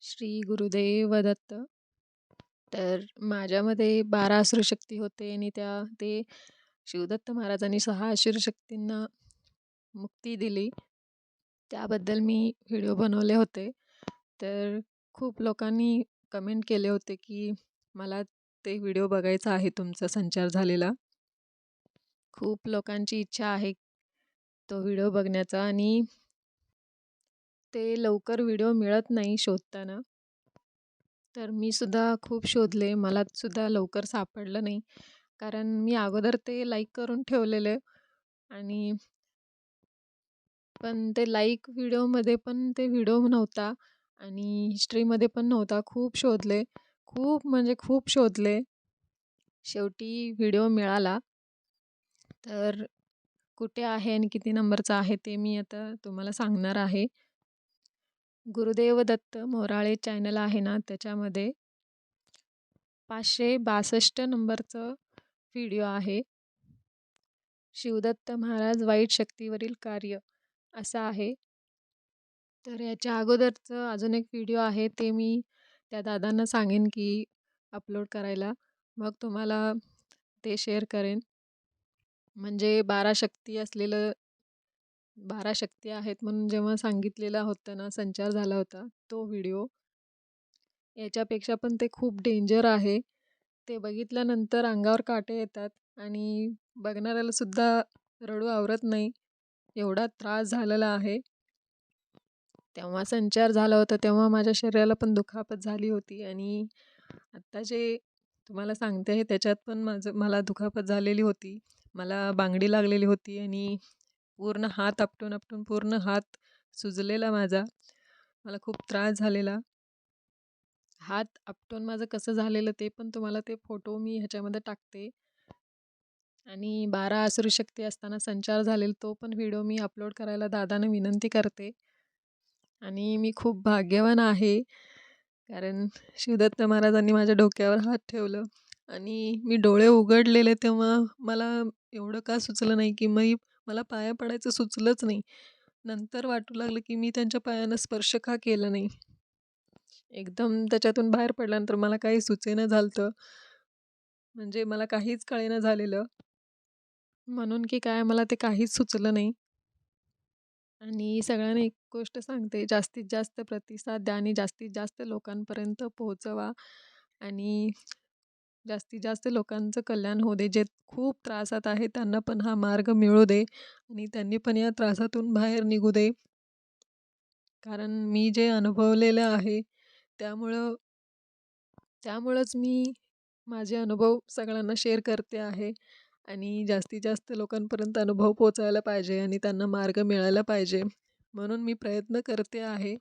श्री गुरुदेव दत्त. तर माझ्यामध्ये 12 असुरशक्ती होते आणि ते शिवदत्त महाराजांनी 6 असुरशक्तींना मुक्ती दिली. त्याबद्दल मी व्हिडिओ बनवले होते. तर खूप लोकांनी कमेंट केले होते की मला ते व्हिडिओ बघायचा आहे तुमचा संचार झालेला. खूप लोकांची इच्छा आहे तो व्हिडिओ बघण्याचा आणि ते लवकर व्हिडिओ मिळत नाही शोधताना. तर मी सुद्धा खूप शोधले. मला सुद्धा लवकर सापडलं नाही. कारण मी अगोदर ते लाईक करून ठेवलेले आणि पण ते लाईक व्हिडिओमध्ये पण ते व्हिडिओ नव्हता आणि हिस्ट्रीमध्ये पण नव्हता. खूप शोधले. खूप म्हणजे खूप शोधले. शेवटी व्हिडिओ मिळाला. तर कुठे आहे आणि किती नंबरचा आहे ते मी आता तुम्हाला सांगणार आहे. गुरुदेव दत्त मोराळे चॅनल आहे ना, त्याच्यामध्ये 562 नंबरचं व्हिडिओ आहे. शिवदत्त महाराज वाईट शक्तीवरील कार्य असा आहे. तर याच्या अगोदरचं अजून एक व्हिडिओ आहे ते मी त्या दादांना सांगेन की अपलोड करायला. मग तुम्हाला ते शेअर करेन. म्हणजे 12 शक्ती असलेलं 12 शक्ती आहेत म्हणून जेव्हा सांगितलेला होता ना, संचार झाला होता तो व्हिडिओ. याच्यापेक्षा पण ते खूप डेंजर आहे. ते बघितल्यानंतर अंगावर काटे येतात आणि बघणाऱ्याला सुद्धा रडू आवरत नाही. एवढा त्रास झालेला आहे. तेव्हा संचार झाला होता तेव्हा माझ्या शरीराला पण दुखापत झाली होती आणि आत्ता जे तुम्हाला सांगते आहे त्याच्यात पण मला दुखापत झालेली होती. मला बांगडी लागलेली होती आणि पूर्ण हात आपटून आपटून पूर्ण हात सुजलेला माझा. मला खूप त्रास झालेला. हात आपटून माझं कसं झालेलं ते पण तुम्हाला ते फोटो मी ह्याच्यामध्ये टाकते. आणि 12 असुरशक्ती असताना संचार झालेला तो पण व्हिडिओ मी अपलोड करायला दादांना विनंती करते. आणि मी खूप भाग्यवान आहे. कारण शिवदत्त महाराजांनी माझ्या डोक्यावर हात ठेवलं आणि मी डोळे उघडलेले तेव्हा मला एवढं का सुचलं नाही की मला पाया पडायचं सुचलंच नाही. नंतर वाटू लागलं की मी त्यांच्या पायांना स्पर्श का केला नाही. एकदम त्याच्यातून बाहेर पडल्यानंतर मला काही सुचेना झालतं. म्हणजे मला काहीच कळेना झालेलं. म्हणून की काय मला ते काहीच सुचलं नाही. आणि सगळ्यांना एक गोष्ट सांगते, जास्तीत जास्त प्रतिसाद द्या आणि जास्तीत जास्त लोकांपर्यंत पोहोचवा आणि जास्तीत जास्त लोकांचं कल्याण होऊ दे. जे खूप त्रासात आहे त्यांना पण हा मार्ग मिळू दे आणि त्यांनी पण या त्रासातून बाहेर निघू दे. कारण मी जे अनुभवलेलं आहे त्यामुळंच मी माझे अनुभव सगळ्यांना शेअर करते आहे आणि जास्तीत जास्त लोकांपर्यंत अनुभव पोहोचायला पाहिजे आणि त्यांना मार्ग मिळायला पाहिजे. म्हणून मी प्रयत्न करते आहे.